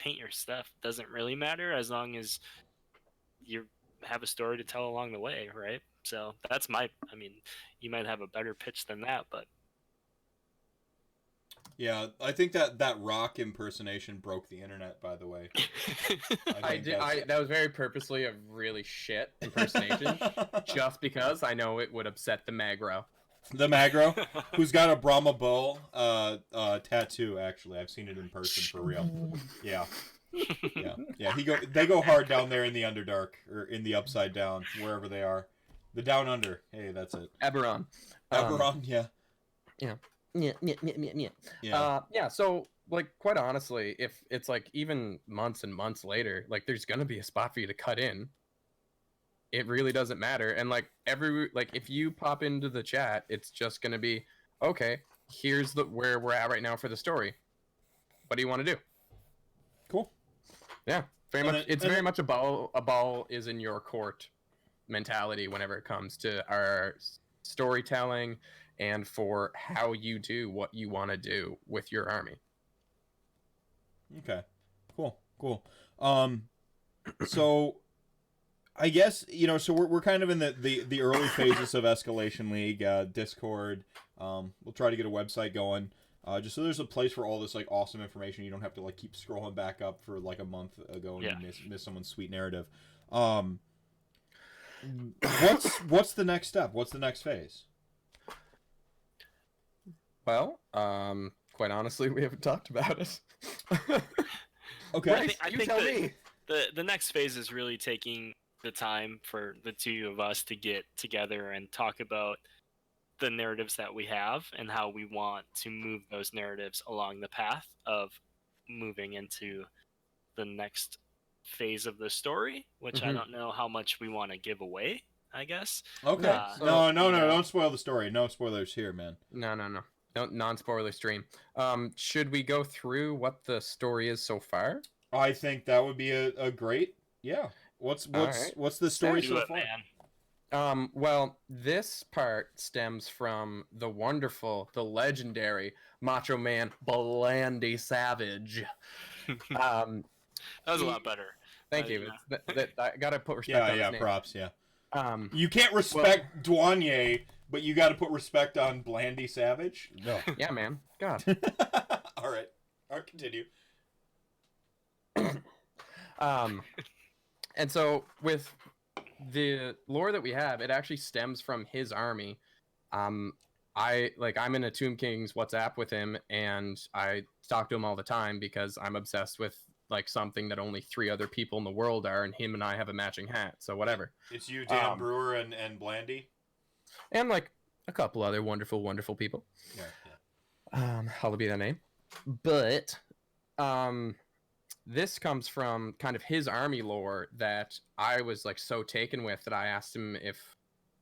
paint your stuff doesn't really matter as long as you have a story to tell along the way, right? So that's I mean, you might have a better pitch than that, but yeah, I think that rock impersonation broke the internet, by the way. That was very purposely a really shit impersonation, just because I know it would upset the Magro. The Magro, who's got a Brahma Bull tattoo. Actually, I've seen it in person for real. Yeah. They go hard down there in the Underdark, or in the Upside Down, wherever they are. The Down Under. Hey, that's it. Eberron. Yeah. Yeah. So, like, quite honestly, if it's like even months and months later, like, there's gonna be a spot for you to cut in. It really doesn't matter. And like if you pop into the chat, it's just gonna be, okay, here's where we're at right now for the story. What do you want to do? Cool. Yeah, very much a ball is in your court mentality whenever it comes to our storytelling and for how you do what you want to do with your army. Okay. Cool. So I guess, so we're kind of in the early phases of Escalation League, Discord. We'll try to get a website going. Just so there's a place for all this like awesome information. You don't have to like keep scrolling back up for like a month ago and you miss someone's sweet narrative. What's the next step? What's the next phase? Well, quite honestly, we haven't talked about it. Okay. I think the next phase is really taking the time for the two of us to get together and talk about the narratives that we have and how we want to move those narratives along the path of moving into the next phase of the story, which I don't know how much we want to give away, I guess. Okay. No, don't spoil the story. No spoilers here, man. No, non-spoiler stream. Should we go through what the story is so far? I think that would be a great, yeah. What's the story so far? Man. Well, this part stems from the wonderful, the legendary Macho Man Blandy Savage. That was a lot better. Thank you. I gotta put respect on his name. Props, yeah. You can't respect Douanier, but you gotta put respect on Blandy Savage? No. Yeah, man. God. All right, continue. And so with the lore that we have, it actually stems from his army. I'm in a Tomb King's WhatsApp with him, and I talk to him all the time because I'm obsessed with like something that only 3 other people in the world are, and him and I have a matching hat. So whatever. It's you, Dan Brewer, and Blandy, and like a couple other wonderful, wonderful people. Yeah. I'll be that name, but this comes from kind of his army lore that I was like so taken with that I asked him if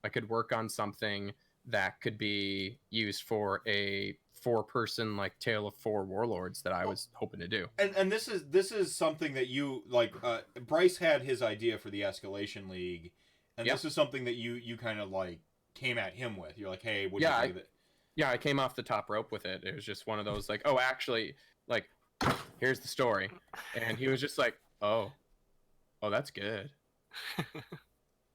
I could work on something that could be used for a 4-person like Tale of 4 Warlords that I was hoping to do. And this is something that you like. Brice had his idea for the Escalation League, and this is something that you kind of like came at him with. You're like, hey, what do you think of it? Yeah, I came off the top rope with it. It was just one of those like, oh, actually, like, here's the story. And he was just like, oh, that's good.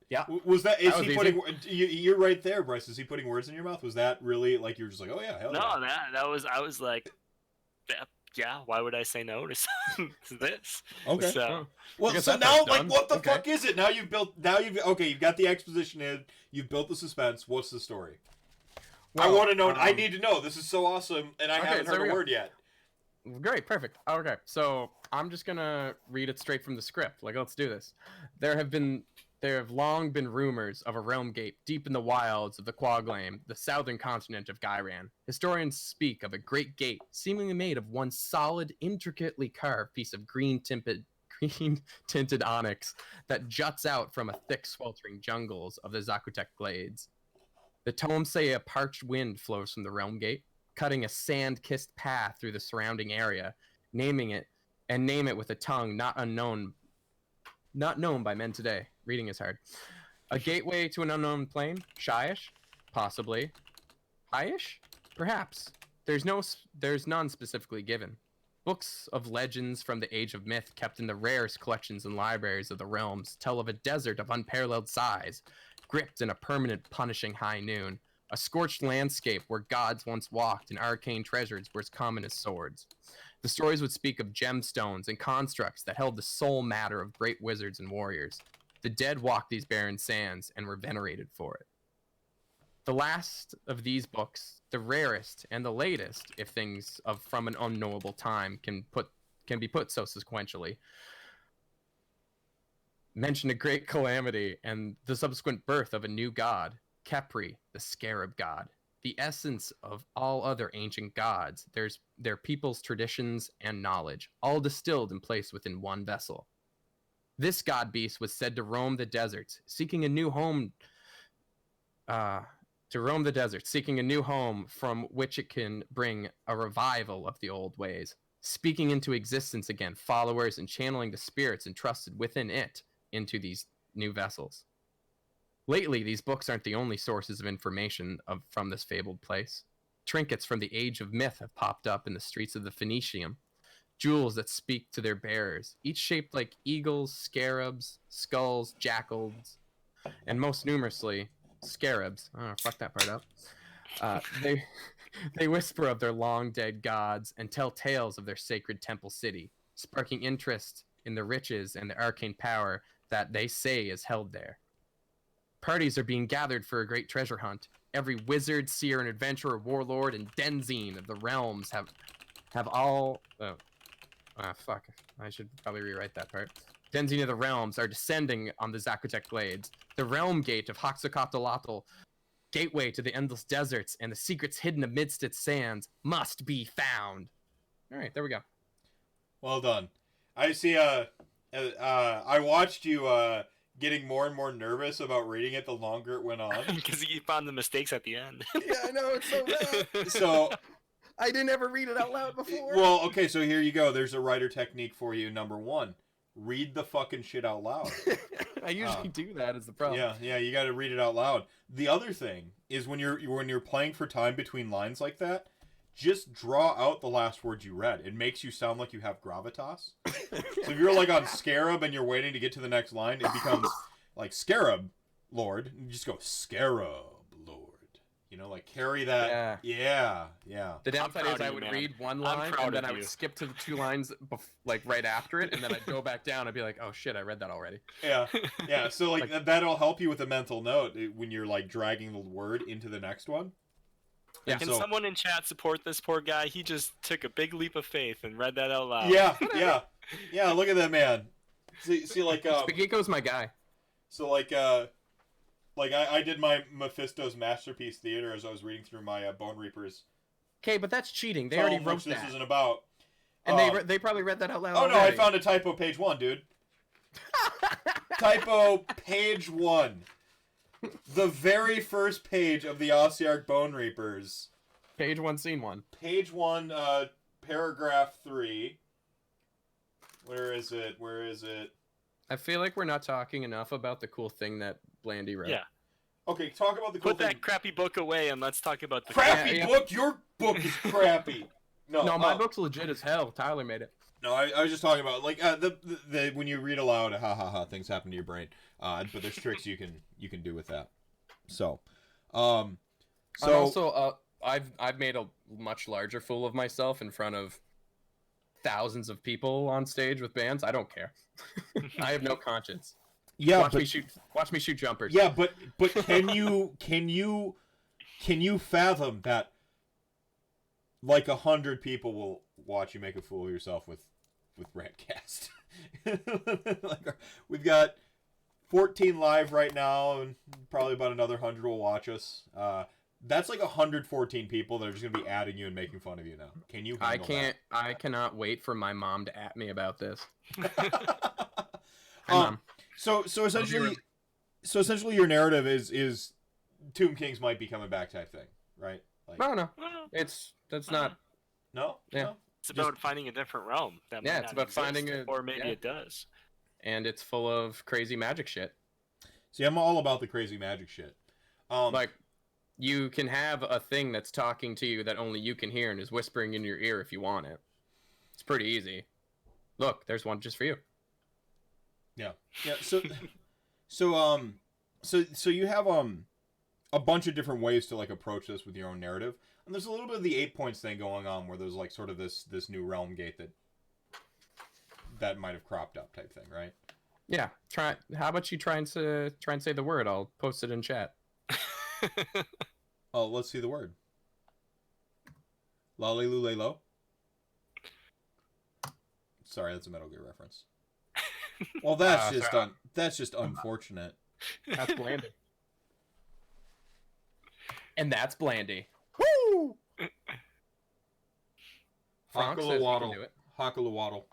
Yeah. Was that, is he putting, you're right there, Brice. Is he putting words in your mouth? Was that really like, you were just like, oh yeah, hell yeah. No, that was, I was like, yeah, why would I say no to this? Okay. So, well, so now, like, what the fuck is it? Now you've got the exposition in, you've built the suspense. What's the story? Well, I want to know. I need to know. This is so awesome, and I haven't heard a word yet. Great, perfect. Okay, so I'm just gonna read it straight from the script. Like, let's do this. There have long been rumors of a realm gate deep in the wilds of the Quaglame, the southern continent of Gyran. Historians speak of a great gate, seemingly made of one solid, intricately carved piece of green-tinted onyx that juts out from a thick, sweltering jungles of the Zakutek glades. The tomes say a parched wind flows from the realm gate, cutting a sand-kissed path through the surrounding area, name it with a tongue not known by men today. Reading is hard. A gateway to an unknown plane? Shyish? Possibly. Highish? Perhaps. There's none specifically given. Books of legends from the Age of Myth, kept in the rarest collections and libraries of the realms, tell of a desert of unparalleled size, gripped in a permanent punishing high noon, a scorched landscape where gods once walked and arcane treasures were as common as swords. The stories would speak of gemstones and constructs that held the soul matter of great wizards and warriors. The dead walked these barren sands and were venerated for it. The last of these books, the rarest and the latest, if things of from an unknowable time can be put so sequentially, mention a great calamity and the subsequent birth of a new god, Kepri, the scarab god, the essence of all other ancient gods. There's their people's traditions and knowledge, all distilled and placed within one vessel. This god beast was said to roam the deserts, seeking a new home. Seeking a new home from which it can bring a revival of the old ways, speaking into existence again followers and channeling the spirits entrusted within it into these new vessels. Lately, these books aren't the only sources of information from this fabled place. Trinkets from the Age of Myth have popped up in the streets of the Phoenicium, jewels that speak to their bearers, each shaped like eagles, scarabs, skulls, jackals, and most numerously, scarabs. Oh, fuck that part up. They whisper of their long dead gods and tell tales of their sacred temple city, sparking interest in the riches and the arcane power that they say is held there. Parties are being gathered for a great treasure hunt. Every wizard, seer, and adventurer, warlord, and denzine of the realms have all... fuck. I should probably rewrite that part. Denzine of the realms are descending on the Zakutek Glades. The realm gate of Hoxocoatl, gateway to the endless deserts, and the secrets hidden amidst its sands must be found. All right, there we go. Well done. I see. I watched you getting more and more nervous about reading it the longer it went on. Because you found the mistakes at the end. Yeah, I know, it's so bad. So I didn't ever read it out loud before. Well, okay, so here you go. There's a writer technique for you. Number 1, read the fucking shit out loud. I usually do that as the problem. Yeah, you got to read it out loud. The other thing is when you're playing for time between lines like that, just draw out the last words you read. It makes you sound like you have gravitas. So if you're like on Scarab and you're waiting to get to the next line, it becomes like Scarab Lord. You just go Scarab Lord. You know, like carry that. Yeah. The downside is I would read one line and then I would skip to the 2 lines like right after it, and then I'd go back down and be like, oh shit, I read that already. Yeah. So like that'll help you with a mental note when you're like dragging the word into the next one. Yeah. Can someone in chat support this poor guy? He just took a big leap of faith and read that out loud. Yeah. Look at that man. See, like Spagheco's my guy. So like I did my Mephisto's Masterpiece Theater as I was reading through my Bone Reapers. Okay, but that's cheating. They already wrote that. This isn't about. And they probably read that out loud. Oh no, I found a typo page 1, dude. Typo page 1. The very first page of the Ossiarch Bone Reapers. Page 1, scene 1. Page 1, paragraph 3. Where is it? I feel like we're not talking enough about the cool thing that Blandy wrote. Yeah. Okay, talk about the cool thing. Put that crappy book away and let's talk about the crappy book. Your book is crappy. No, my book's legit as hell. Tyler made it. No, I was just talking about like the when you read aloud, things happen to your brain. But there's tricks you can do with that. So, And also, I've made a much larger fool of myself in front of thousands of people on stage with bands. I don't care. I have no conscience. Yeah, watch me shoot jumpers. Yeah, but can you fathom that like 100 people will watch you make a fool of yourself with RantCast? Like, we've got 14 live right now, and probably about another 100 will watch us. That's like 114 people that are just gonna be adding you and making fun of you now. Can you handle that? I cannot wait for my mom to at me about this. So essentially your narrative is Tomb Kings might be coming back type thing, right? Like, no. That's not. No. Yeah. No? It's about finding a different realm. It's about finding or maybe it does. And it's full of crazy magic shit. See, I'm all about the crazy magic shit. Like, you can have a thing that's talking to you that only you can hear and is whispering in your ear if you want it. It's pretty easy. Look, there's one just for you. Yeah. So you have a bunch of different ways to like approach this with your own narrative, and there's a little bit of the 8 points thing going on where there's like sort of this new realm gate that might have cropped up type thing, right? Yeah. How about you try and say the word? I'll post it in chat. Oh, let's see the word. Lalelulelo. Sorry, that's a Metal Gear reference. Well, that's just unfortunate. That's Blandy. And that's Blandy. Woo! Frank says we can do it. Hockalawaddle.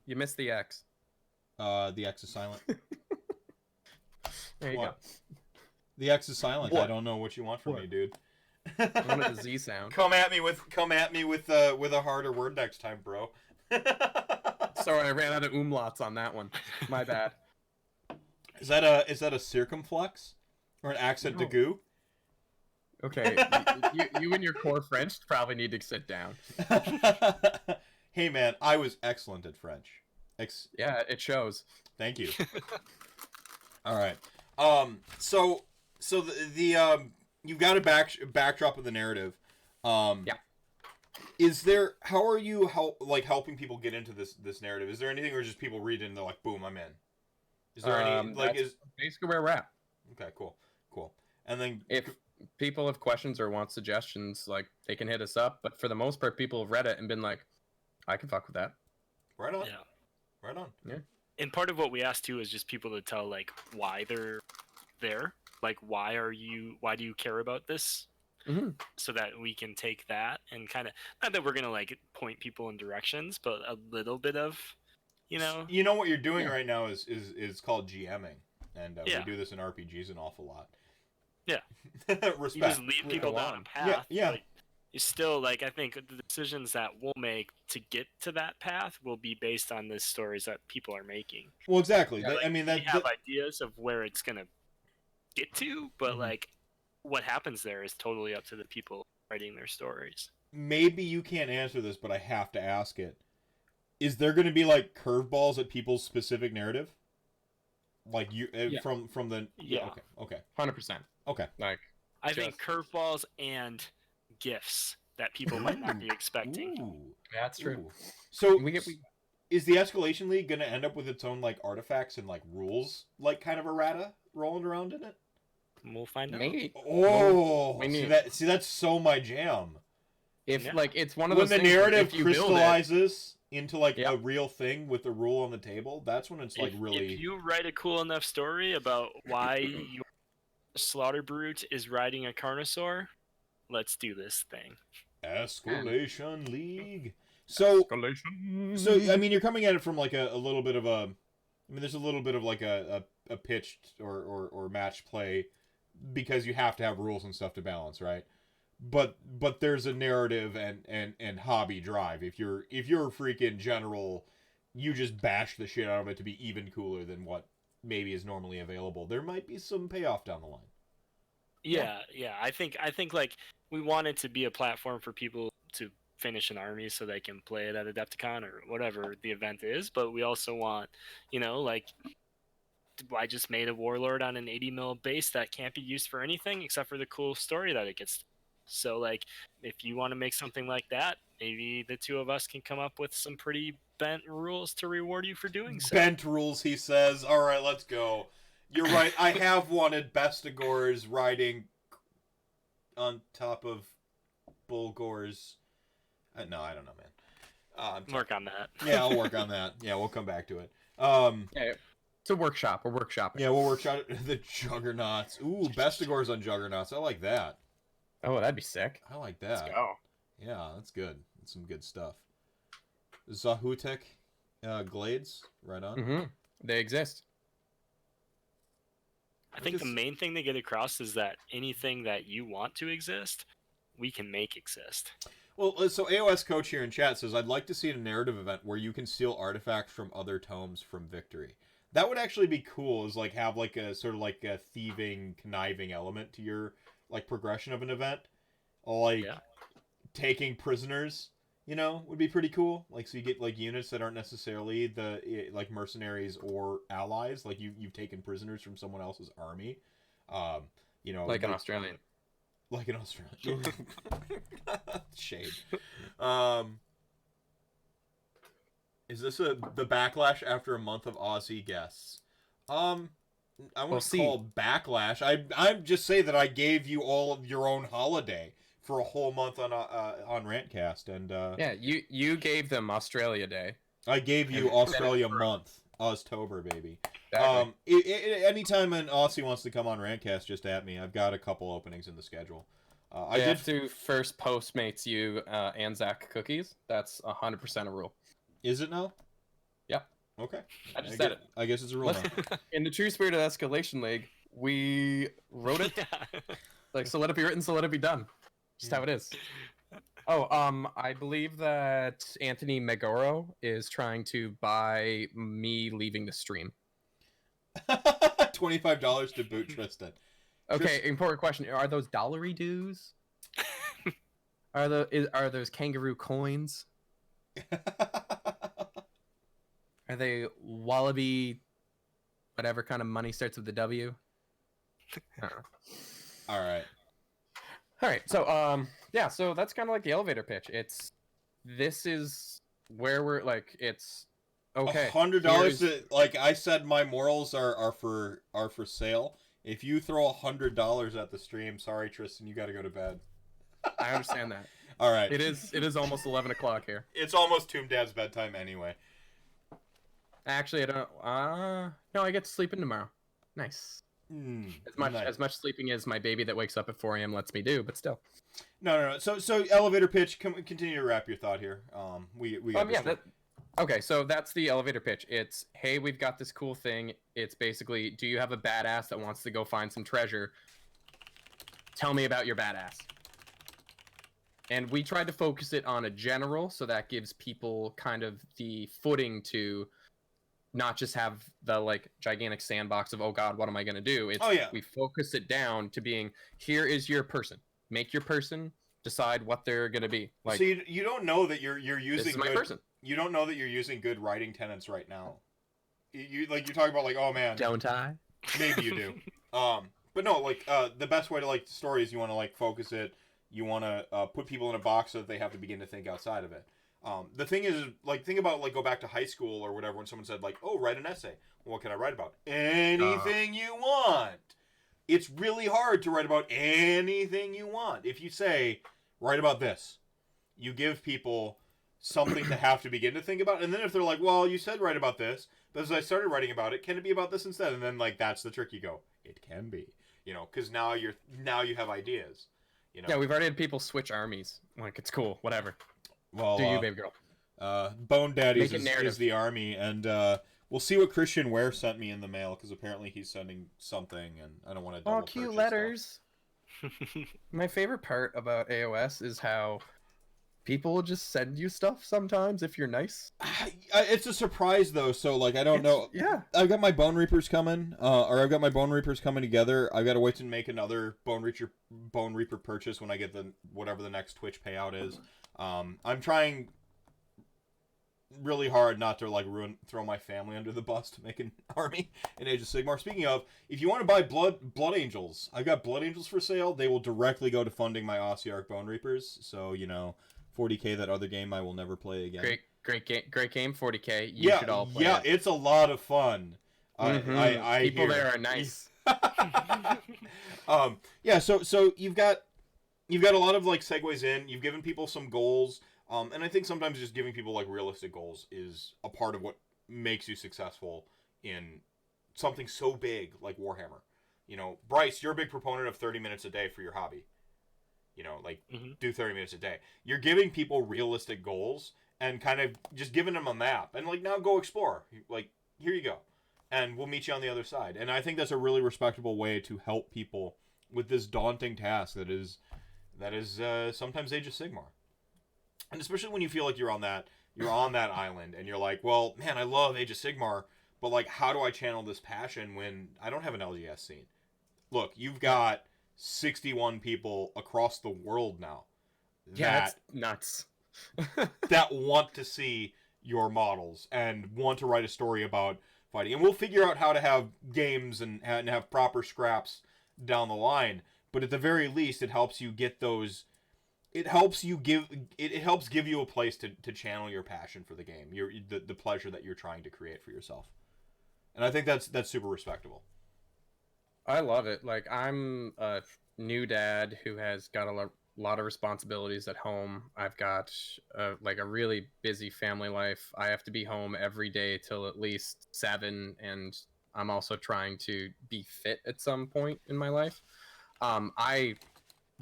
You missed the X. The X is silent. There you What? The X is silent. What? I don't know what you want from me, dude. go. I wanted the Z sound. Come at me with a harder word next time, bro. Sorry, I ran out of umlauts on that one. My bad. Is that a circumflex or an accent No. aigu? Okay, you and your core French probably need to sit down. Hey man, I was excellent at French. Yeah, it shows. Thank you. All right. So the you've got a backdrop of the narrative. Yeah. How are you helping people get into this narrative? Is there anything, or just people read it and they're like, boom, I'm in? Is there any that's basically where we're at. Okay, cool. And then If people have questions or want suggestions, like they can hit us up. But for the most part, people have read it and been like, I can fuck with that. right on. Yeah. Right on. And part of what we asked too is just people to tell like why they're there. Like why do you care about this? Mm-hmm. So that we can take that and kind of, not that we're gonna like point people in directions, but a little bit of, You know what you're doing right now is called GMing, and we do this in RPGs an awful lot. Yeah. Respect. You just lead people down a path. Yeah. But you still, like, I think the decisions that we'll make to get to that path will be based on the stories that people are making. Well, exactly. Yeah, I mean, We have ideas of where it's gonna get to, but Mhm. like what happens there is totally up to the people writing their stories. maybe you can't answer this, but I have to ask it. Is there going to be like curveballs at people's specific narrative? Like you Yeah. from the Yeah. Okay. 100%. Okay. Like, I think Just- curveballs and gifts that people might not be expecting. Ooh. that's true. Ooh. So We is the Escalation League going to end up with its own like artifacts and like rules, like kind of errata rolling around in it? We'll find out. maybe Oh, we need- see that's so my jam. if Yeah. like it's one of When those the things where narrative if you build it, crystallizes into like Yep. a real thing with the rule on the table, that's when it's like really. If you write a cool enough story about why your slaughter brute is riding a carnosaur, let's do this thing. Escalation League. So I mean, you're coming at it from like a little bit of a. I mean, there's a little bit of like a pitched or match play because you have to have rules and stuff to balance, right? But there's a narrative and hobby drive. If you're a freaking general, you just bash the shit out of it to be even cooler than what maybe is normally available. There might be some payoff down the line. Yeah. I think like we want it to be a platform for people to finish an army so they can play it at Adepticon or whatever the event is, but we also want, like I just made a warlord on an 80 mil base that can't be used for anything except for the cool story that it gets. So like if you want to make something like that, maybe the two of us can come up with some pretty bent rules to reward you for doing so. Bent rules, he says. All right, let's go. You're right. I have wanted Bestigors riding on top of Bulgors. No, I don't know, man. Work on that. Yeah, I'll work on that. Yeah, we'll come back to it. yeah, it's a workshop. We're workshopping. Yeah, we'll workshop the Juggernauts. Ooh, Bestigors on Juggernauts. I like that. Oh, that'd be sick. I like Let's that. go. Yeah, that's good. That's some good stuff. Zahutek Glades, right on. Mm-hmm. They exist. I think the main thing to get across is that anything that you want to exist, we can make exist. Well, so AOS Coach here in chat says, I'd like to see a narrative event where you can steal artifacts from other tomes from victory. That would actually be cool, is like have like a sort of like a thieving, conniving element to your like progression of an event. Like taking prisoners would be pretty cool. Like, so you get like units that aren't necessarily like mercenaries or allies. Like you've taken prisoners from someone else's army. Like an Australian. Like an Australian. Shade. Is this the backlash after a month of Aussie guests? I wouldn't call backlash. I'm just say that I gave you all of your own holiday for a whole month on RantCast, and yeah, you gave them Australia Day. I gave you Australia month, Oztober, baby. Exactly. Anytime an Aussie wants to come on RantCast, just at me. I've got a couple openings in the schedule. I have to first Postmates you Anzac cookies. That's 100% a rule. Is it now? Yeah. Okay. I just said it. I guess it's a rule now. In the true spirit of Escalation League, we wrote it. Like, so let it be written, so let it be done. Just how it is. Oh, I believe that Anthony Megoro is trying to buy me leaving the stream. $25 to boot Tristan. Okay, important question. Are those dollary dues? Are those kangaroo coins? Are they wallaby whatever kind of money starts with the W? I don't know. All right. So yeah, so that's kind of like the elevator pitch. This is where we're like, it's okay. $100. Like I said, my morals are for sale. If you throw $100 at the stream, sorry Tristan, you got to go to bed. I understand that. All right. It is almost 11 o'clock here. It's almost Tomb Dad's bedtime anyway. Actually, I don't. No, I get to sleep in tomorrow. Nice. As much sleeping as my baby that wakes up at 4 a.m. lets me do, but still. No. So elevator pitch. Continue to wrap your thought here. We got okay, so that's the elevator pitch. It's, hey, we've got this cool thing. It's basically, do you have a badass that wants to go find some treasure? Tell me about your badass. And we tried to focus it on a general, so that gives people kind of the footing to not just have the like gigantic sandbox of, oh god, what am I going to do? It's, we focus it down to being, here is your person. Make your person, decide what they're going to be. Like, so you don't know that you're using this is my person. You don't know that you're using good writing tenets right now. You're talking about like, oh man, don't I? Maybe you do. But no, like the best way to like story is you want to like focus it. You want to put people in a box so that they have to begin to think outside of it. The thing is, like, think about, like, go back to high school or whatever when someone said, like, oh, write an essay. Well, what can I write about? Anything you want. It's really hard to write about anything you want. If you say, write about this, you give people something to have to begin to think about. And then if they're like, well, you said write about this, but as I started writing about it, can it be about this instead? And then, like, that's the trick. You go, it can be. Because now you have ideas. Yeah, we've already had people switch armies. Like, it's cool, whatever. Well, do you, baby girl? Bone Daddies is the army, and we'll see what Christian Ware sent me in the mail, because apparently he's sending something, and I don't want to double cute letters. My favorite part about AOS is how people will just send you stuff sometimes if you're nice. It's a surprise, though, so, like, I don't know. Yeah. I've got my Bone Reapers coming, I've got my Bone Reapers coming together. I've got to wait to make another Bone Reaper purchase when I get whatever the next Twitch payout is. I'm trying really hard not to, like, throw my family under the bus to make an army in Age of Sigmar. Speaking of, if you want to buy Blood Angels, I've got Blood Angels for sale. They will directly go to funding my Ossiarch Bone Reapers, so, 40K, that other game I will never play again. Great game, 40K. You should all play it. It's a lot of fun. People there are nice. So you've got a lot of like segues in. You've given people some goals, and I think sometimes just giving people like realistic goals is a part of what makes you successful in something so big like Warhammer. Brice, you're a big proponent of 30 minutes a day for your hobby. Do 30 minutes a day. You're giving people realistic goals and kind of just giving them a map. And, like, now go explore. Like, here you go. And we'll meet you on the other side. And I think that's a really respectable way to help people with this daunting task that is sometimes Age of Sigmar. And especially when you feel like you're on that island and you're like, well, man, I love Age of Sigmar, but, like, how do I channel this passion when I don't have an LGS scene? Look, you've got 61 people across the world now. Yeah, that's nuts. that want to see your models and want to write a story about fighting. And we'll figure out how to have games and have proper scraps down the line. But at the very least, it helps you get those. It helps give you a place to channel your passion for the game, the pleasure that you're trying to create for yourself. And I think that's super respectable. I love it. Like, I'm a new dad who has got a lot of responsibilities at home. I've got a really busy family life. I have to be home every day till at least 7, and I'm also trying to be fit at some point in my life. I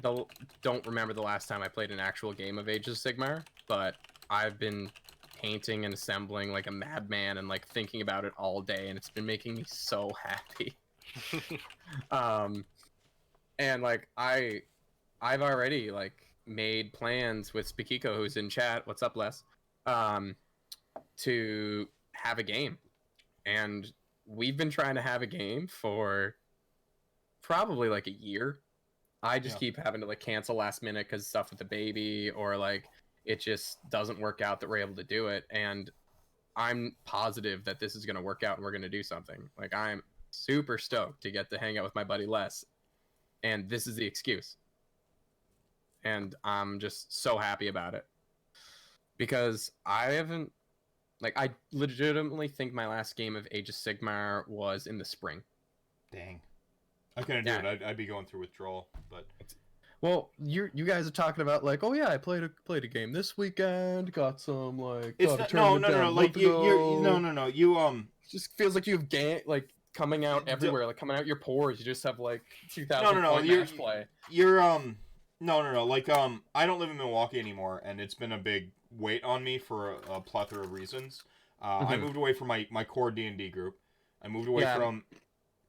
don't remember the last time I played an actual game of Age of Sigmar, but I've been painting and assembling like a madman and like thinking about it all day, and it's been making me so happy. And like I've already like made plans with Spikiko, who's in chat. What's up, Les? To have a game, and we've been trying to have a game for probably like a year. I just keep having to like cancel last minute because stuff with the baby, or like it just doesn't work out that we're able to do it. And I'm positive that this is going to work out and we're going to do something. Like, I'm super stoked to get to hang out with my buddy Les, and this is the excuse. And I'm just so happy about it, because I legitimately think my last game of Age of Sigmar was in the spring. Dang. I couldn't do it. I'd be going through withdrawal, but... Well, you guys are talking about like, oh yeah, I played a game this weekend, got some like... It's not, no, like, you It just feels like you have like coming out everywhere, like coming out your pores. You just have like 2,000 point match play. You're, like, I don't live in Milwaukee anymore, and it's been a big weight on me for a plethora of reasons. I moved away from my core D&D group. I moved away from...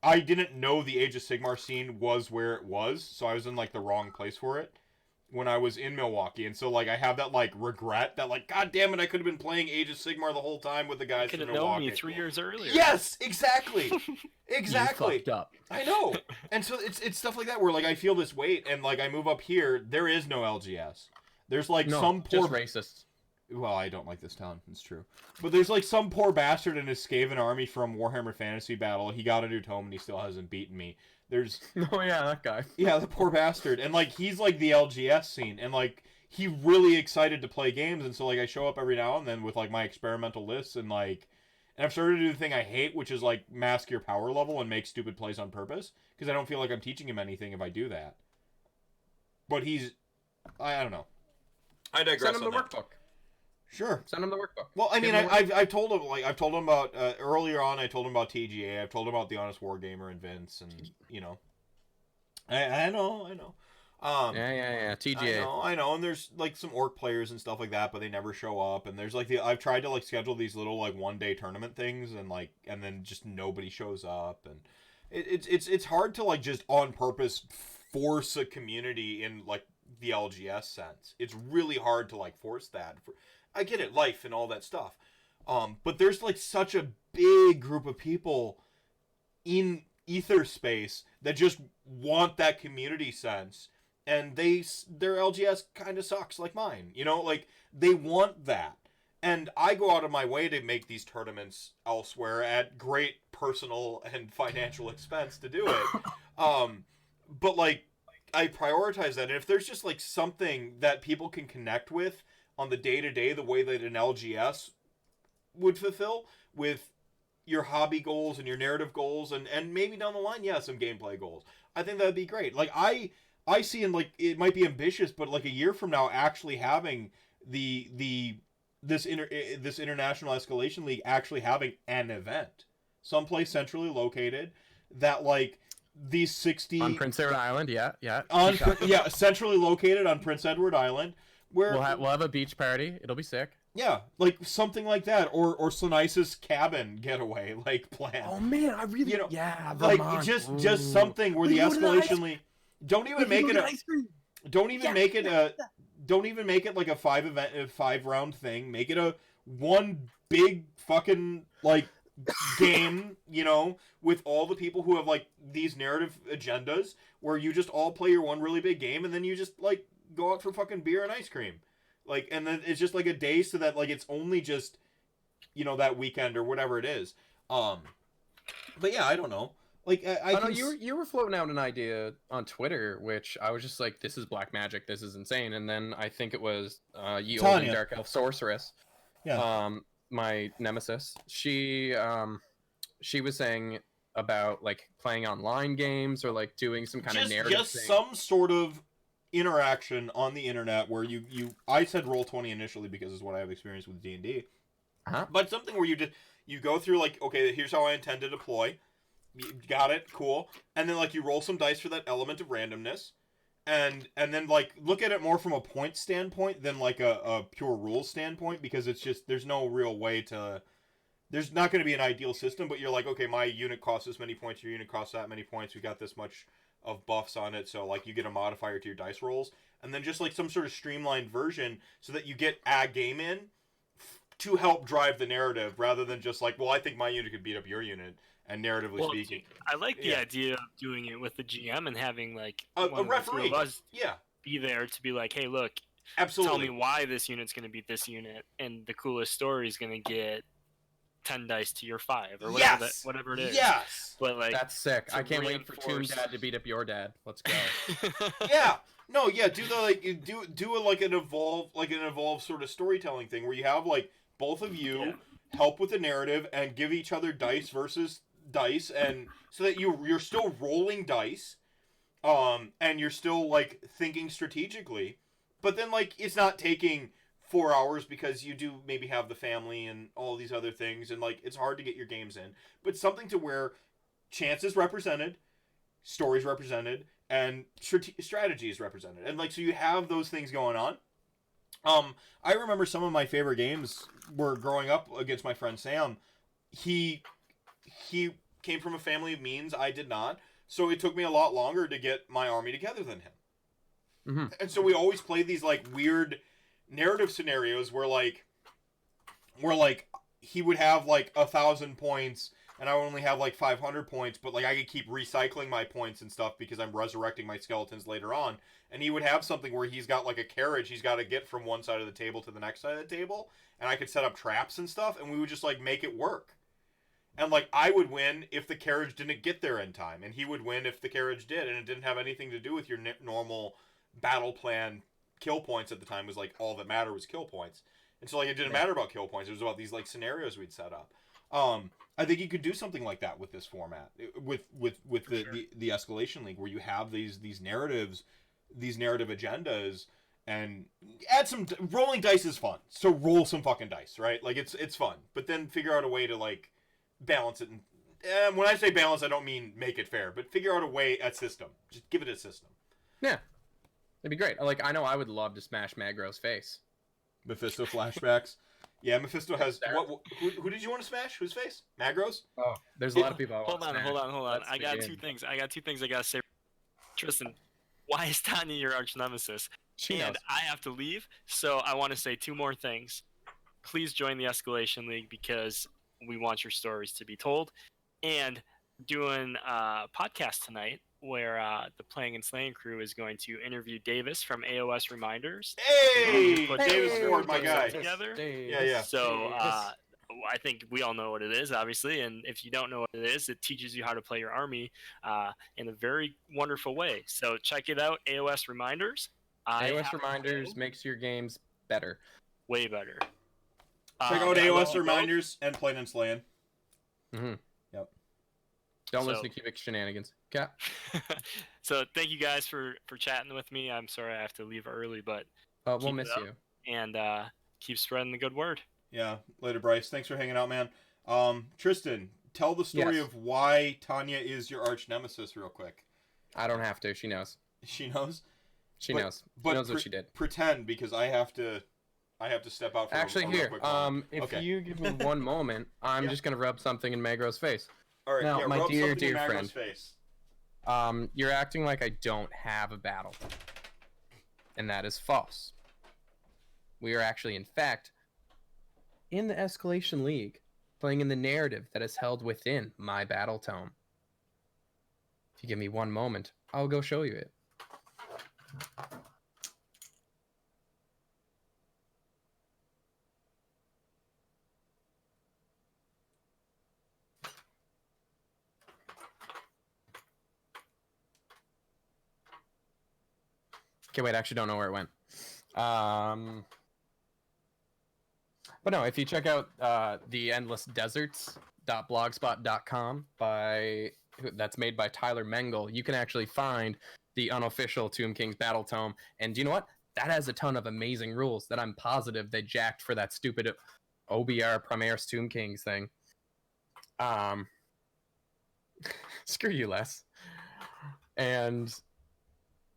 I didn't know the Age of Sigmar scene was where it was, so I was in, like, the wrong place for it when I was in Milwaukee. And so, like, I have that, like, regret that, like, God damn it, I could have been playing Age of Sigmar the whole time with the guys in Milwaukee. You could have known me 3 years earlier. Yes, exactly. Exactly. You fucked up. I know. And so it's stuff like that where, like, I feel this weight, and, like, I move up here, there is no LGS. There's, like, some poor... just racists. Well, I don't like this town. It's true. But there's, like, some poor bastard in his Skaven army from Warhammer Fantasy Battle. He got a new tome, and he still hasn't beaten me. There's... Oh, yeah, that guy. Yeah, the poor bastard. And, like, he's, like, the LGS scene. And, like, he really excited to play games. And so, like, I show up every now and then with, like, my experimental lists. And, like... And I've started to do the thing I hate, which is, like, mask your power level and make stupid plays on purpose. Because I don't feel like I'm teaching him anything if I do that. But he's... I don't know. I digress. Send him the workbook. Sure. Send him the workbook. Well, I mean, I've told him, like, I've told him about, earlier on, I told him about TGA, I've told him about the Honest Wargamer and Vince, and, you know. I know. Yeah, TGA. I know, and there's, like, some orc players and stuff like that, but they never show up, and there's, like, I've tried to, like, schedule these little, like, one-day tournament things, and, like, and then just nobody shows up, and it's hard to, like, just on purpose force a community in, like, the LGS sense. It's really hard to, like, force that. I get it, life and all that stuff. But there's, like, such a big group of people in ether space that just want that community sense. And their LGS kind of sucks, like mine. You know, like, they want that. And I go out of my way to make these tournaments elsewhere at great personal and financial expense to do it. But, like, I prioritize that. And if there's just, like, something that people can connect with on the day-to-day, the way that an LGS would fulfill with your hobby goals and your narrative goals, and maybe down the line, some gameplay goals. I think that'd be great. Like, I see, and, like, it might be ambitious, but, like, a year from now, actually having this International Escalation League actually having an event. Someplace centrally located that, like, these 60... On Prince Edward Island, yeah. Centrally located on Prince Edward Island. Where we'll have a beach party. It'll be sick. Yeah, like something like that, or Slanice's cabin getaway, like, plan. Oh man, I really, Vermont. like just something where the Escalation League. Don't even make it like a 5-round thing. Make it a one big fucking, like, game, you know, with all the people who have, like, these narrative agendas, where you just all play your one really big game, and then you just, like, go out for fucking beer and ice cream. Like, and then it's just like a day so that like it's only just, that weekend or whatever it is. But yeah, I don't know. Like I Oh no, can you were floating out an idea on Twitter, which I was just like, this is black magic, this is insane. And then I think it was Ye Olden Tanya. Dark Elf Sorceress, Yeah. my nemesis. She was saying about like playing online games or like doing some kind of narrative Just thing. some sort of interaction on the internet where I said Roll20 initially because it's what I have experience with D&D. Uh-huh. But something where you go through like, okay, here's how I intend to deploy. You got it, cool. And then like you roll some dice for that element of randomness. And then like look at it more from a point standpoint than like a pure rules standpoint, because it's just there's no real way to, there's not going to be an ideal system, but you're like, okay, my unit costs this many points, your unit costs that many points, we got this much of buffs on it, so like you get a modifier to your dice rolls, and then just like some sort of streamlined version so that you get a game in to help drive the narrative, rather than just like, well, I think my unit could beat up your unit, and narratively speaking. I like the idea of doing it with the GM and having like a one referee of the two of us yeah, be there to be like, hey, look, absolutely, tell me why this unit's going to beat this unit, and the coolest story is going to get 10 dice to your 5 or whatever yes, whatever it is. yes, But like That's sick. to I can't wait for Toon reinforce- Dad to beat up your dad. Let's go. yeah. No, yeah, do the like do a, like an evolved sort of storytelling thing where you have like both of you help with the narrative and give each other dice versus dice, and so that you're still rolling dice, and you're still like thinking strategically, but then like it's not taking 4 hours because you do maybe have the family and all these other things, and like it's hard to get your games in, but something to where chance is represented, stories represented, and strategy is represented, and like so you have those things going on. I remember some of my favorite games were growing up against my friend Sam. He came from a family of means. I did not, so it took me a lot longer to get my army together than him. Mm-hmm. And so we always played these like weird narrative scenarios where he would have like 1,000 points and I would only have like 500 points, but like I could keep recycling my points and stuff because I'm resurrecting my skeletons later on. And he would have something where he's got like a carriage he's got to get from one side of the table to the next side of the table, and I could set up traps and stuff, and we would just like make it work. And like I would win if the carriage didn't get there in time, and he would win if the carriage did, and it didn't have anything to do with your normal battle plan. Kill points at the time was like all that mattered was kill points, and so like it didn't matter about kill points. It was about these like scenarios we'd set up. I think you could do something like that with this format, with the Escalation League, where you have these narratives, these narrative agendas, and add some rolling dice is fun. So roll some fucking dice, right? Like it's fun, but then figure out a way to like balance it. And when I say balance, I don't mean make it fair, but figure out a way, a system. Just give it a system. Yeah, it'd be great. Like I know I would love to smash Magro's face. Mephisto flashbacks. Yeah, Mephisto has who did you want to smash? Whose face? Magro's? Oh, there's a lot of people. Hold on. I got two things I gotta say. Tristan, why is Tanya your arch nemesis? She knows. I have to leave, so I want to say two more things. Please join the Escalation League because we want your stories to be told. And doing a podcast tonight where the Playing and Slaying crew is going to interview Davis from AOS Reminders. Hey, Put Davis Ford, my those guy. together. Yeah. So I think we all know what it is, obviously, and if you don't know what it is, it teaches you how to play your army in a very wonderful way. So check it out, AOS Reminders. AOS Reminders makes your games better. Way better. Check out AOS Reminders and Playing and Slaying. Mm-hmm. Yep. Don't listen to Cubic shenanigans. Okay. So thank you guys for chatting with me. I'm sorry I have to leave early, but we'll miss you. And keep spreading the good word. Yeah. Later, Brice. Thanks for hanging out, man. Tristan, tell the story of why Tanya is your arch nemesis real quick. I don't have to. She knows. She knows? She knows. She knows what she did. Pretend, because I have to step out for Actually, a here, quick moment. if you give me one moment, I'm just gonna rub something in Magro's face. All right, now, my rub dear something in Magro's friend. face. You're acting like I don't have a battle, and that is false. We are actually, in fact, in the Escalation League, playing in the narrative that is held within my battle tome. If you give me one moment, I'll go show you it. Okay, wait, I actually don't know where it went. But no, if you check out theendlessdeserts.blogspot.com that's made by Tyler Mengel, you can actually find the unofficial Tomb King's Battle Tome. And do you know what? That has a ton of amazing rules that I'm positive they jacked for that stupid OBR Primaris Tomb Kings thing. Screw you, Les. And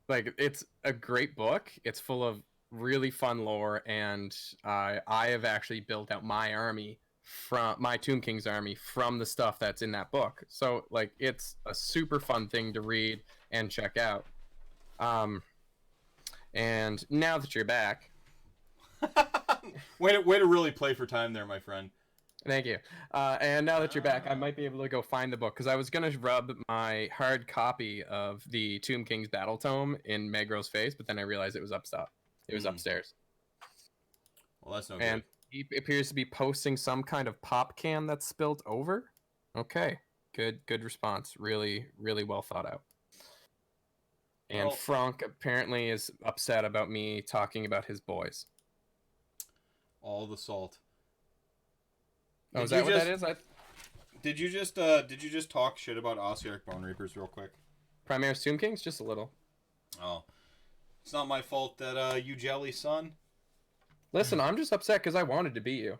like, it's a great book. It's full of really fun lore, and I have actually built out my army from my Tomb King's army from the stuff that's in that book. So like, it's a super fun thing to read and check out. And now that you're back, way to really play for time there, my friend. thank you. And now that you're back, I might be able to go find the book, because I was going to rub my hard copy of the Tomb King's Battle Tome in Megro's face, but then I realized it was upstairs. It was upstairs. Well, that's no And good. he appears to be posting some kind of pop can that's spilled over. Okay. Good response. Really, really well thought out. And Well, Franck apparently is upset about me talking about his boys. all the salt. Oh, is that what that is? Did you just talk shit about Ossiarch Bone Reapers real quick? Primaris Tomb Kings? Just a little. Oh. It's not my fault that you jelly, son. Listen, I'm just upset because I wanted to beat you.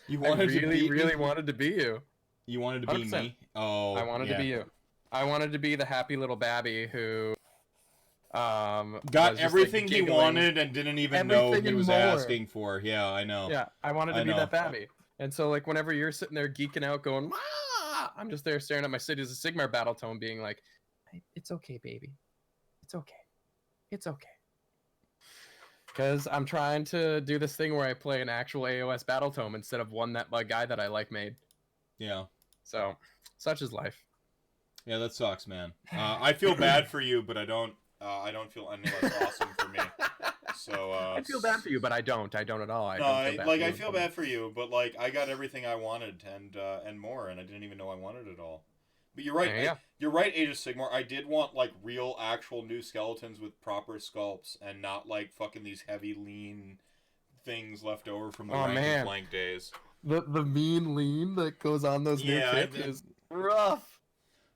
You wanted to be really wanted to be you. You wanted to be 100%. me? Oh, I wanted to be you. I wanted to be the happy little babby who got everything he wanted and didn't even know he was asking for. Yeah, I know. Yeah, I wanted to be that babby. And so, like, whenever you're sitting there geeking out going, "Wah!" I'm just there staring at my Cities of Sigmar battle tome being like, it's okay, baby. It's okay. It's okay. Because I'm trying to do this thing where I play an actual AOS battle tome instead of one that my guy that I like made. Yeah. So, such is life. Yeah, that sucks, man. I feel bad for you, but I don't feel any less awesome for me. So I feel bad for you, but I don't. I don't at all. I feel bad for you, but like I got everything I wanted and more, and I didn't even know I wanted it all. But you're right. You're right, Age of Sigmar. I did want like real, actual new skeletons with proper sculpts, and not like fucking these heavy, lean things left over from the rank and blank days. The mean lean that goes on those new kits is rough.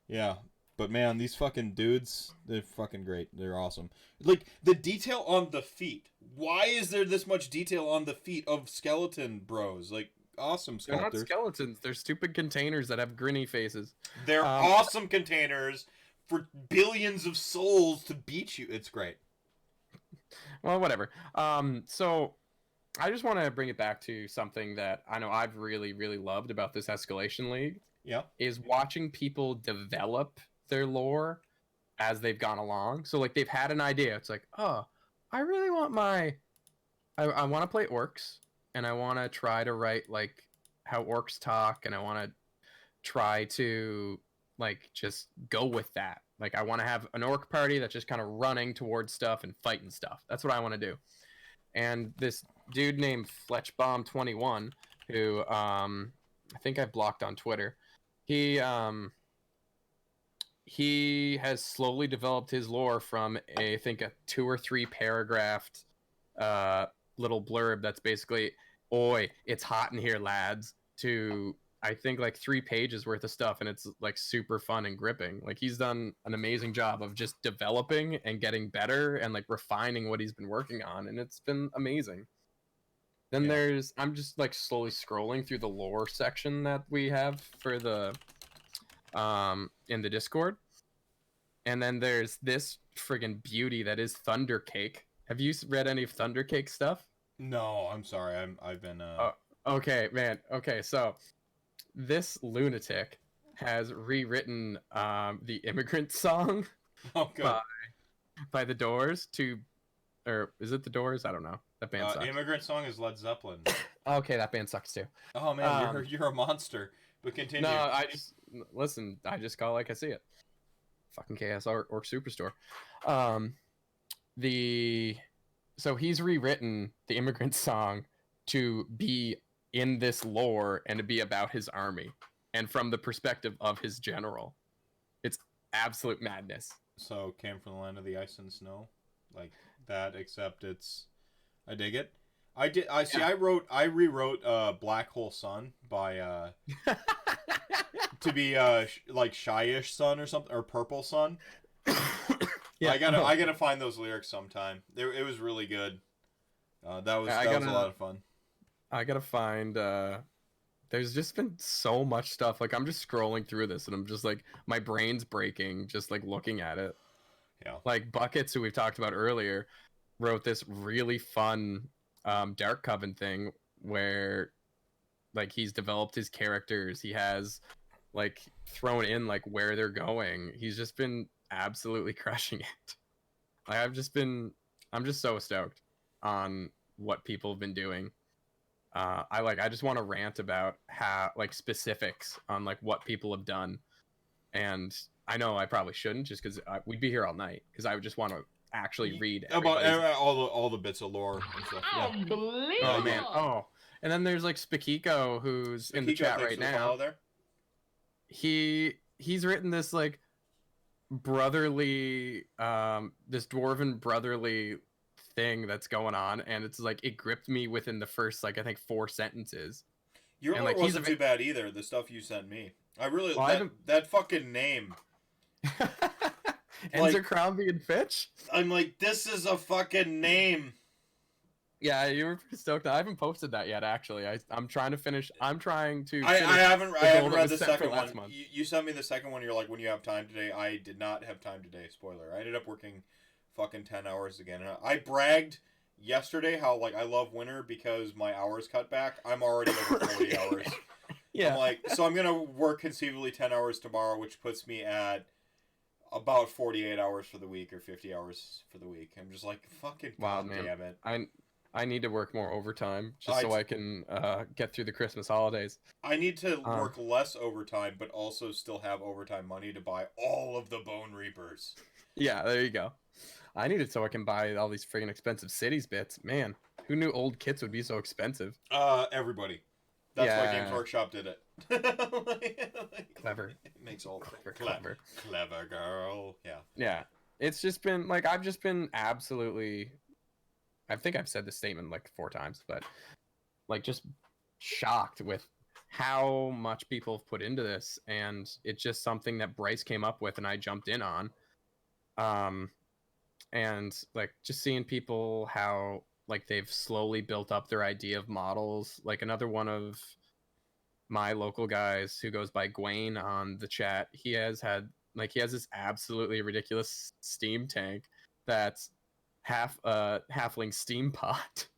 Yeah. But man, these fucking dudes, they're fucking great. They're awesome. Like, the detail on the feet. Why is there this much detail on the feet of skeleton bros? Like, awesome sculptors. They're not skeletons. They're stupid containers that have grinny faces. They're awesome containers for billions of souls to beat you. It's great. Well, whatever. So, I just want to bring it back to something that I know I've really, really loved about this Escalation League. Yeah. Is watching people develop their lore as they've gone along. So like they've had an idea. It's like, oh, I really want I want to play orcs, and I want to try to write like how orcs talk, and I want to try to like just go with that. Like I want to have an orc party that's just kind of running towards stuff and fighting stuff. That's what I want to do. And this dude named Fletchbomb21, who I think I blocked on Twitter, he has slowly developed his lore from I think a 2 or 3 paragraphed little blurb that's basically, "Oi, it's hot in here, lads," to I think like 3 pages worth of stuff, and it's like super fun and gripping. Like he's done an amazing job of just developing and getting better and like refining what he's been working on, and it's been amazing. Then I'm just like slowly scrolling through the lore section that we have for the in the Discord, and then there's this friggin' beauty that is Thundercake. Have you read any of Thundercake stuff? No, I'm sorry. I've been okay, man. Okay, so this lunatic has rewritten the Immigrant Song by The Doors or is it The Doors? I don't know. That band sucks. Immigrant Song is Led Zeppelin. Okay, that band sucks too. Oh man, you're a monster. But continue. No, I just call it like I see it. Fucking KSR or Superstore. So he's rewritten the Immigrant Song to be in this lore and to be about his army and from the perspective of his general. It's absolute madness. So came from the land of the ice and snow. like that, except I dig it. I rewrote Black Hole Sun by to be like Shyish Sun or something, or Purple Sun. Yeah, I gotta find those lyrics sometime. It was really good. That was a lot of fun. I gotta find. There's just been so much stuff. Like I'm just scrolling through this, and I'm just like, my brain's breaking just like looking at it. Yeah. Like Buckets, who we've talked about earlier, wrote this really fun Dark Coven thing where like he's developed his characters. He has like thrown in like where they're going. He's just been absolutely crushing it. Like I'm just so stoked on what people have been doing. I just want to rant about how like specifics on like what people have done, and I know I probably shouldn't just because we'd be here all night because I would just want to actually read about all the bits of lore and stuff. Yeah. Oh man! Oh, and then there's like Spakiko, who's in the chat right now. There. He's written this like brotherly, this dwarven brotherly thing that's going on, and it's like it gripped me within the first like I think 4 sentences. Your lore wasn't too bad either. The stuff you sent me, I really that fucking name. Enzer Crombie and Fitch. I'm like, this is a fucking name. Yeah, you were pretty stoked. I haven't posted that yet. Actually, I'm trying to finish. I haven't read the second one. You sent me the second one. You're like, when you have time today. I did not have time today. Spoiler. I ended up working fucking 10 hours again. And I bragged yesterday how like I love winter because my hours cut back. I'm already over 40 hours. Yeah. I'm like, so I'm gonna work conceivably 10 hours tomorrow, which puts me at about 48 hours for the week or 50 hours for the week. I'm just like, fucking wow, God man. Damn it. I need to work more overtime just so I can get through the Christmas holidays. I need to work less overtime, but also still have overtime money to buy all of the Bone Reapers. Yeah, there you go. I need it so I can buy all these friggin' expensive cities bits. Man, who knew old kits would be so expensive? Everybody. That's why Games Workshop did it. Clever. It makes all clever. Clever girl. Yeah. Yeah. It's just been like I've just been absolutely. I think I've said this statement like 4 times, but like just shocked with how much people have put into this, and it's just something that Brice came up with and I jumped in on. And like just seeing people how like they've slowly built up their idea of models. Like another one of my local guys who goes by Gwaine on the chat, he has this absolutely ridiculous steam tank that's half halfling steam pot.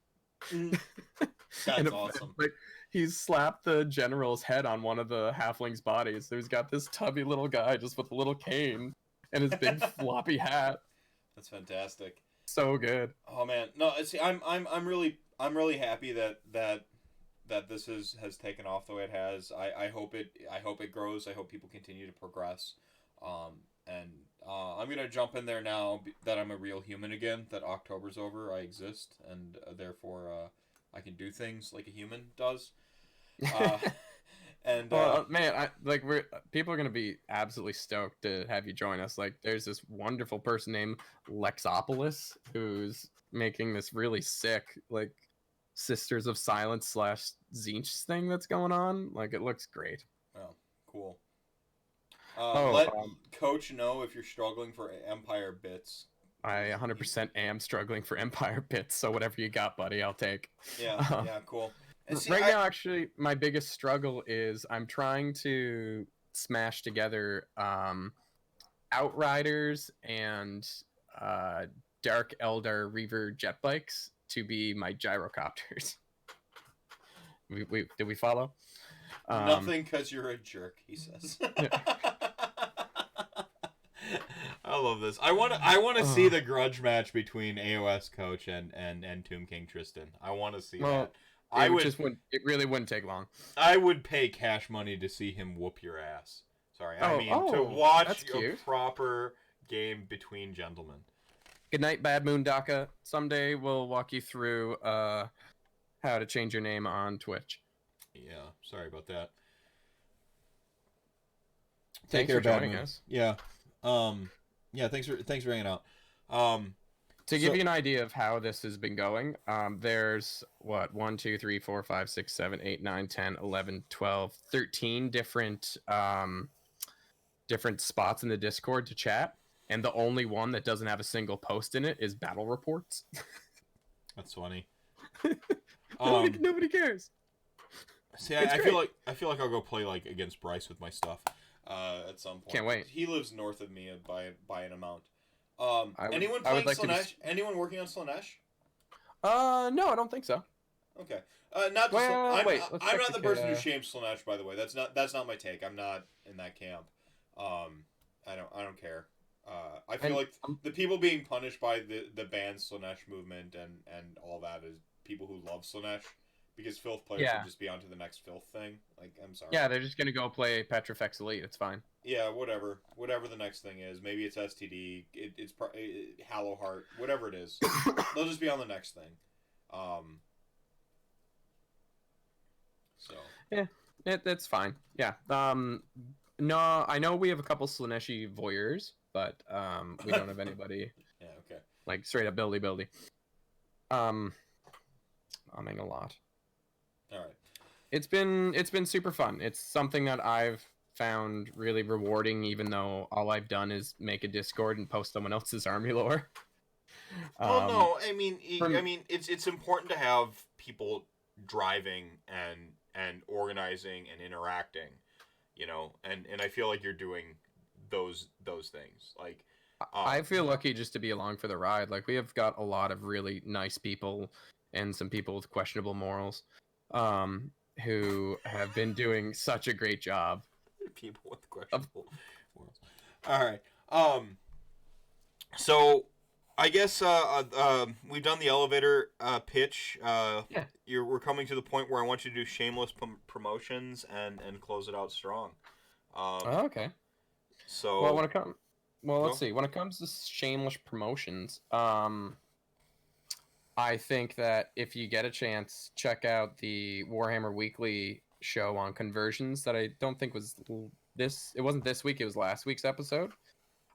That's awesome. Like he's slapped the general's head on one of the halfling's bodies. So he's got this tubby little guy just with a little cane and his big floppy hat. That's fantastic. So good. Oh man, no. See, I'm really happy that this has taken off the way it has. I hope it grows. I hope people continue to progress. I'm gonna jump in there now that I'm a real human again. That October's over. I exist, and therefore I can do things like a human does. And man, people are gonna be absolutely stoked to have you join us. Like, there's this wonderful person named Lexopolis who's making this really sick like Sisters of Silence / Zinch thing that's going on. Like, it looks great. Oh, cool. Let Coach know if you're struggling for Empire bits. I 100% am struggling for Empire bits, so whatever you got, buddy, I'll take. Yeah, cool. See, now, actually, my biggest struggle is I'm trying to smash together Outriders and Dark Eldar Reaver jet bikes to be my gyrocopters. Did we follow? Nothing, because you're a jerk, he says. I love this. I want to see the grudge match between AOS Coach and Tomb King Tristan. I want to see that. It really wouldn't take long. I would pay cash money to see him whoop your ass. Sorry, to watch a proper game between gentlemen. Good night, Bad Moon Daka. Someday we'll walk you through how to change your name on Twitch. Yeah, sorry about that. Thanks for joining us. Yeah. Yeah, thanks for hanging out. To give you an idea of how this has been going, there's 1, 2, 3, 4, 5, 6, 7, 8, 9, 10, 11, 12, 13 different different spots in the Discord to chat, and the only one that doesn't have a single post in it is battle reports. That's funny. Nobody cares. See, I feel like I'll go play like against Brice with my stuff at some point. Can't wait. He lives north of me by an amount. I Anyone would playing like to Slaanesh? Anyone working on Slaanesh? No, I don't think so. Okay. Not just Well, I'm wait, let's not check the the person who shames Slaanesh, by the way. That's not my take. I'm not in that camp. I don't care. I feel like the people being punished by the banned Slaanesh movement and all that is people who love Slaanesh, because filth players will just be on to the next filth thing. Like, I'm sorry. Yeah, they're just gonna go play Petrifex Elite. It's fine. Yeah, whatever the next thing is. Maybe it's STD. It's Hallowheart. Whatever it is, they'll just be on the next thing. So yeah, that's fine. Yeah. No, I know we have a couple Slaaneshi voyeurs, but we don't have anybody. Yeah. Okay. Like straight up buildy. Humming a lot. All right. It's been super fun. It's something that I've found really rewarding, even though all I've done is make a Discord and post someone else's army lore. Well, no, I mean, it's important to have people driving and organizing and interacting, you know, and I feel like you're doing those things. Like, I feel lucky just to be along for the ride. Like, we have got a lot of really nice people and some people with questionable morals, who have been doing such a great job. People with questionable morals. All right. So I guess we've done the elevator pitch. Yeah. We're coming to the point where I want you to do shameless promotions and close it out strong. Okay. So let's see. When it comes to shameless promotions, I think that if you get a chance, check out the Warhammer Weekly show on conversions that I don't think was it wasn't this week, it was last week's episode.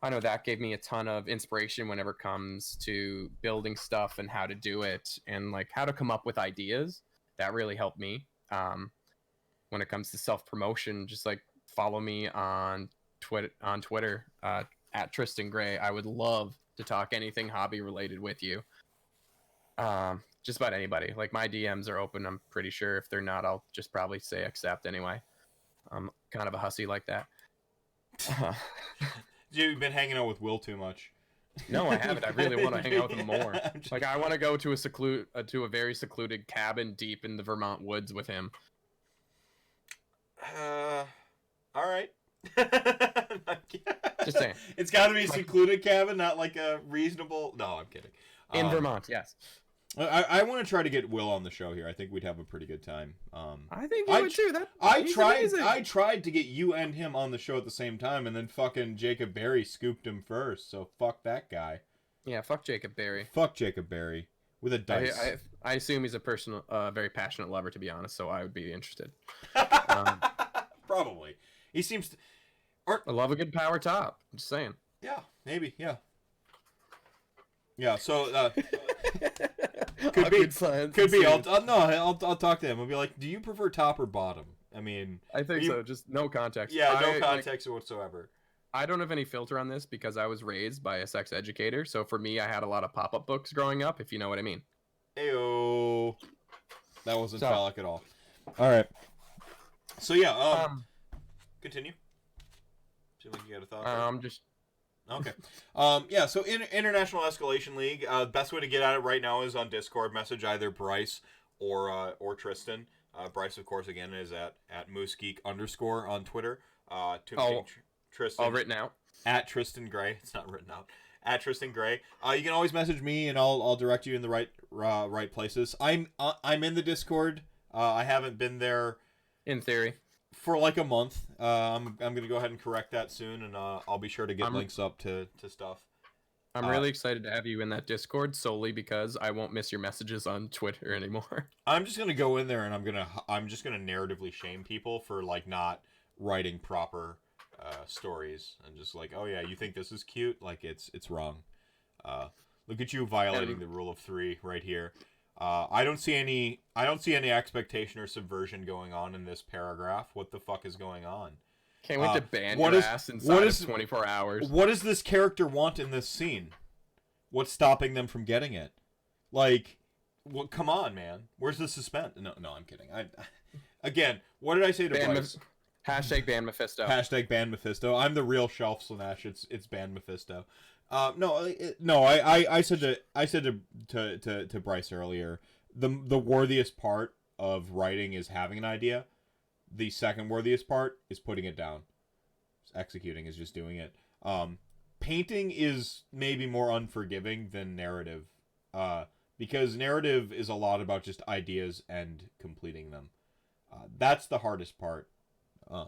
I know that gave me a ton of inspiration whenever it comes to building stuff and how to do it and like how to come up with ideas. That really helped me. When it comes to self-promotion, just like follow me on Twitter at Tristan Gray. I would love to talk anything hobby related with you. Just about anybody. Like, my DMs are open. I'm pretty sure if they're not, I'll just probably say accept anyway. I'm kind of a hussy like that. You've been hanging out with Will too much. No, I haven't. I really want to hang out with him more. Like, I want to go to a very secluded cabin deep in the Vermont woods with him. All right. Just saying. It's got to be a secluded cabin, not like a reasonable. No, I'm kidding. In Vermont, yes. I want to try to get Will on the show here. I think we'd have a pretty good time. I think you would too. I tried to get you and him on the show at the same time, and then fucking Jacob Berry scooped him first. So fuck that guy. Yeah, fuck Jacob Berry. Fuck Jacob Berry with a dice. I assume he's a very passionate lover, to be honest. So I would be interested. Probably. He seems to. I love a good power top. I'm just saying. Yeah, maybe. Yeah. Yeah. So. Could be. I'll talk to him. I'll be like, do you prefer top or bottom? I mean, I think so. Just no context. Yeah, no context whatsoever. I don't have any filter on this because I was raised by a sex educator. So for me, I had a lot of pop-up books growing up, if you know what I mean. Ayo. That wasn't phallic at all. All right. So yeah. Continue. Seems like you got a thought. Just. Okay. Yeah, so International Escalation League, best way to get at it right now is on Discord. Message either Brice or Tristan. Brice, of course, again, is at moosegeek_ on Twitter. Tristan. All written out. At Tristan Gray. It's not written out. At Tristan Gray. You can always message me, and I'll direct you in the right places. I'm in the Discord. I haven't been there. In theory. For like a month. I'm gonna go ahead and correct that soon, and I'll be sure to get links up to stuff. I'm really excited to have you in that Discord solely because I won't miss your messages on Twitter anymore. I'm just gonna go in there and I'm just gonna narratively shame people for like not writing proper stories and just like, oh yeah, you think this is cute? Like it's wrong. Look at you violating the rule of 3 right here. I don't see any expectation or subversion going on in this paragraph. What the fuck is going on? Can't wait to ban your ass inside of 24 hours. What does this character want in this scene? What's stopping them from getting it? Like, well, come on, man. Where's the suspense? No, I'm kidding. Again, what did I say to Brice? Hashtag ban Mephisto. Hashtag ban Mephisto. I'm the real Shelf Slanesh. It's ban Mephisto. I said to Brice earlier, the worthiest part of writing is having an idea. The second worthiest part is putting it down. Executing is just doing it. Painting is maybe more unforgiving than narrative, because narrative is a lot about just ideas and completing them. That's the hardest part. I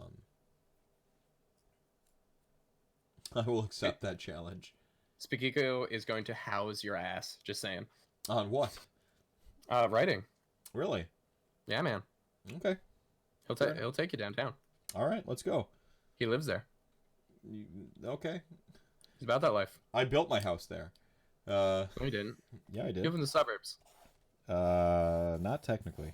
will accept that challenge. Spikiko is going to house your ass. Just saying. On what? Writing. Really? Yeah, man. Okay. He'll take you downtown. All right, let's go. He lives there. Okay. He's about that life. I built my house there. No, you didn't. Yeah, I did. You live in the suburbs. Not technically.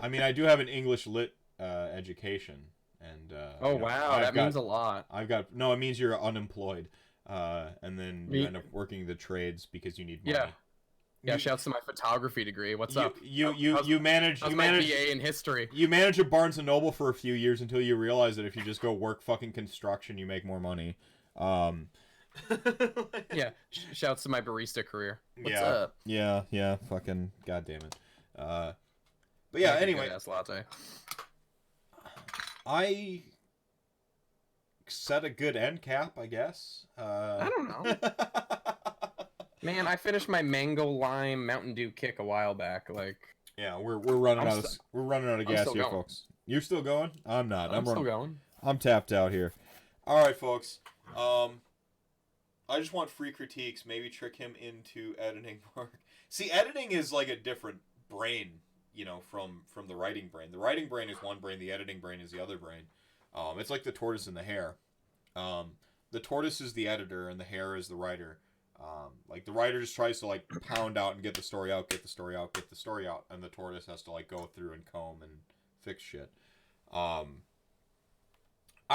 I mean, I do have an English lit education, and oh wow, that means a lot. It means you're unemployed, and then you end up working the trades because you need money. Yeah, shouts to my photography degree. What's up? You manage BA in history. You manage a Barnes and Noble for a few years until you realize that if you just go work fucking construction, you make more money. Yeah, shouts to my barista career. What's yeah, up? Yeah, fucking goddamn it. But yeah, anyway. Latte. I set a good end cap, I guess. I don't know. Man, I finished my mango lime Mountain Dew kick a while back. Like, yeah, we're running out of gas here, going. folks. You're still going? I'm not. I'm still going. I'm tapped out here. All right, folks. I just want free critiques. Maybe trick him into editing work. See, editing is like a different brain, from the writing brain. The writing brain is one brain. The editing brain is the other brain. It's like the tortoise and the hare. The tortoise is the editor, and the hare is the writer. Like the writer just tries to like pound out and get the story out, and the tortoise has to like go through and comb and fix shit. I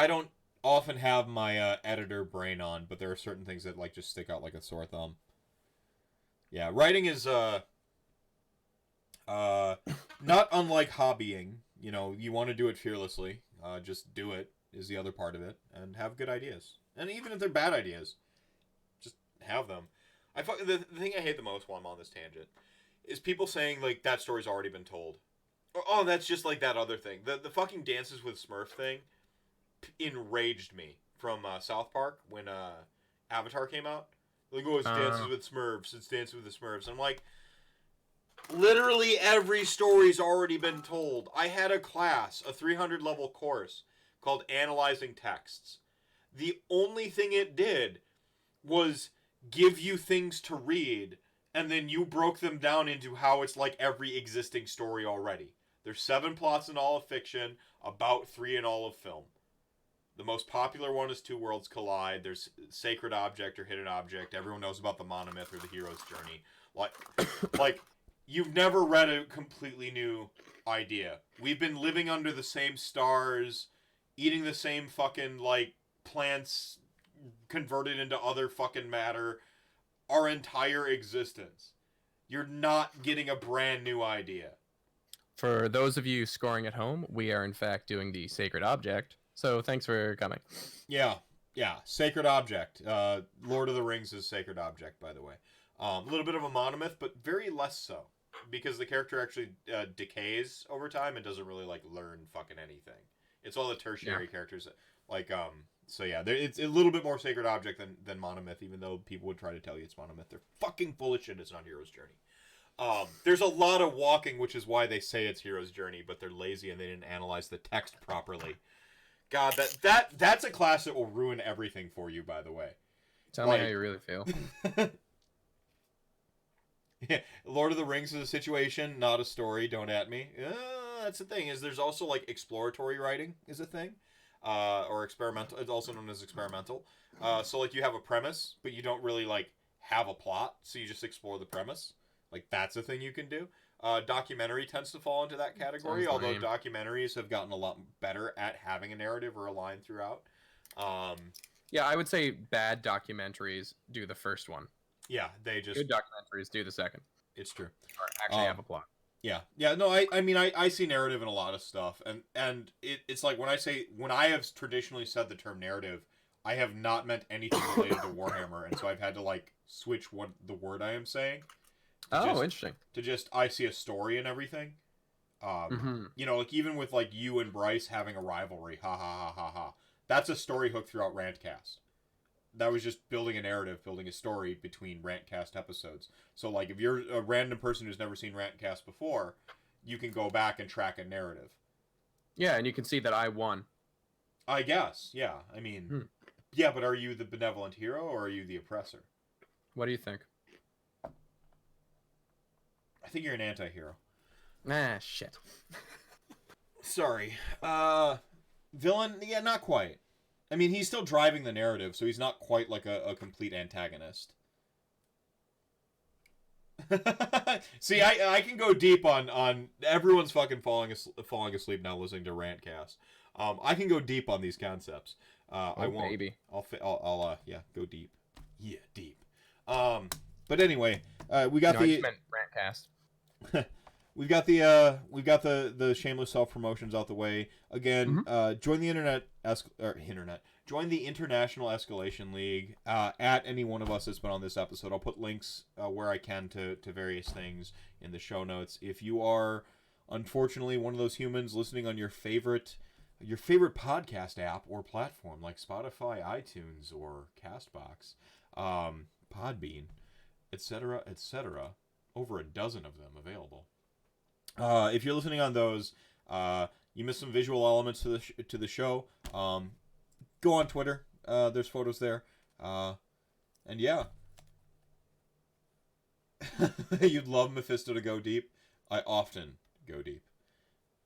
don't often have my editor brain on, but there are certain things that like just stick out like a sore thumb. Yeah, writing is not unlike hobbying. You want to do it fearlessly. Just do it is the other part of it, and have good ideas. And even if they're bad ideas, just have them. The thing I hate the most while I'm on this tangent is people saying like that story's already been told. Or, oh, that's just like that other thing. The fucking Dances with Smurf thing enraged me from South Park when Avatar came out. Like, oh, it's Dances with Smurfs. It's Dances with the Smurfs. And I'm like, literally every story's already been told. I had a class, a 300 level course called Analyzing Texts. The only thing it did was give you things to read, and then you broke them down into how it's like every existing story already. There's 7 plots in all of fiction, about 3 in all of film. The most popular one is Two Worlds Collide. There's Sacred Object or Hidden Object. Everyone knows about the monomyth or the hero's journey. Like you've never read a completely new idea. We've been living under the same stars, eating the same fucking like plants converted into other fucking matter our entire existence. You're not getting a brand new idea. For those of you scoring at home, we are in fact doing the Sacred Object. So thanks for coming. Yeah. Sacred Object. Lord of the Rings is Sacred Object, by the way. A little bit of a monomyth, but very less so. Because the character actually decays over time and doesn't really like learn fucking anything. It's all the tertiary characters. So yeah, it's a little bit more Sacred Object than monomyth, even though people would try to tell you it's monomyth. They're fucking full of shit. It's not Hero's Journey. There's a lot of walking, which is why they say it's Hero's Journey, but they're lazy and they didn't analyze the text properly. God, that's a class that will ruin everything for you, by the way. Tell me how you really feel. Yeah, Lord of the Rings is a situation, not a story. Don't at me. That's the thing, is there's also like exploratory writing is a thing. Or experimental. It's also known as experimental. So like you have a premise, but you don't really like have a plot, so you just explore the premise. Like, that's a thing you can do. Documentary tends to fall into that category, Sounds although lame. documentaries have gotten a lot better at having a narrative or a line throughout. Yeah, I would say bad documentaries do the first one. Yeah, they just... Good documentaries do the second. It's true. Or actually have a plot. Yeah, no, I mean, I see narrative in a lot of stuff, and it's like when I have traditionally said the term narrative, I have not meant anything related to Warhammer, and so I've had to, like, switch what the word I am saying. Interesting. To just, I see a story and everything. Mm-hmm. You know, like, even with, like, you and Brice having a rivalry, ha ha ha ha ha. That's a story hook throughout RantCast. That was just building a narrative, building a story between RantCast episodes. So, like, if you're a random person who's never seen RantCast before, you can go back and track a narrative. Yeah, and you can see that I won. I guess, yeah. I mean, yeah, but are you the benevolent hero, or are you the oppressor? What do you think? I think you're an anti-hero. Shit. Sorry. Villain? Yeah, not quite. I mean, he's still driving the narrative, so he's not quite like a complete antagonist. See, I can go deep on everyone's fucking falling asleep now listening to RantCast. I can go deep on these concepts. I won't. Baby. I'll go deep. Yeah, deep. But anyway, we got I just meant RantCast. We've got the shameless self promotions out the way. Again, join the join the International Escalation League. At any one of us that's been on this episode, I'll put links where I can to various things in the show notes. If you are unfortunately one of those humans listening on your favorite podcast app or platform like Spotify, iTunes, or Castbox, Podbean, etc., over a dozen of them available. If you're listening on those, you missed some visual elements to the show. Go on Twitter. There's photos there. And yeah. You'd love Mephisto to go deep. I often go deep.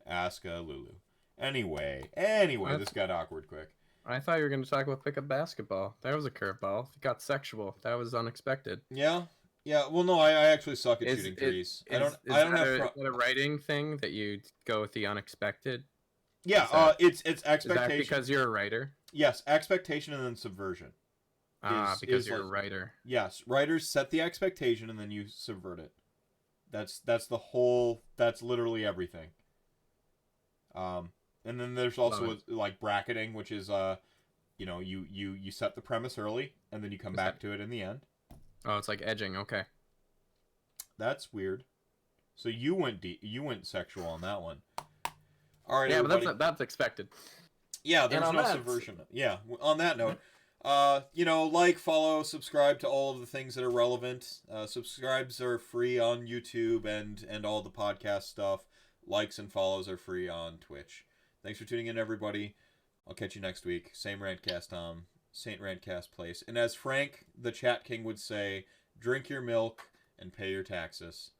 Ask Lulu. Anyway, this got awkward quick. I thought you were going to talk about pickup basketball. That was a curveball. It got sexual. That was unexpected. Yeah. Yeah, well, no, I actually suck at shooting threes. I don't have. Is that a writing thing that you go with the unexpected? Yeah, it's expectation. Is that because you're a writer? Yes, expectation and then subversion. Because you're a writer. Yes, writers set the expectation and then you subvert it. That's the whole. That's literally everything. And then there's also like bracketing, which is you set the premise early and then you come back to it in the end. Oh, it's like edging. Okay. That's weird. So you went deep. You went sexual on that one. All right. Yeah, everybody. but that's expected. Yeah, there's no subversion. Yeah. On that note, like, follow, subscribe to all of the things that are relevant. Subscribes are free on YouTube and all the podcast stuff. Likes and follows are free on Twitch. Thanks for tuning in, everybody. I'll catch you next week. Same RantCast Tom. St. RantCast place. And as Frank, the Chat King, would say, drink your milk and pay your taxes.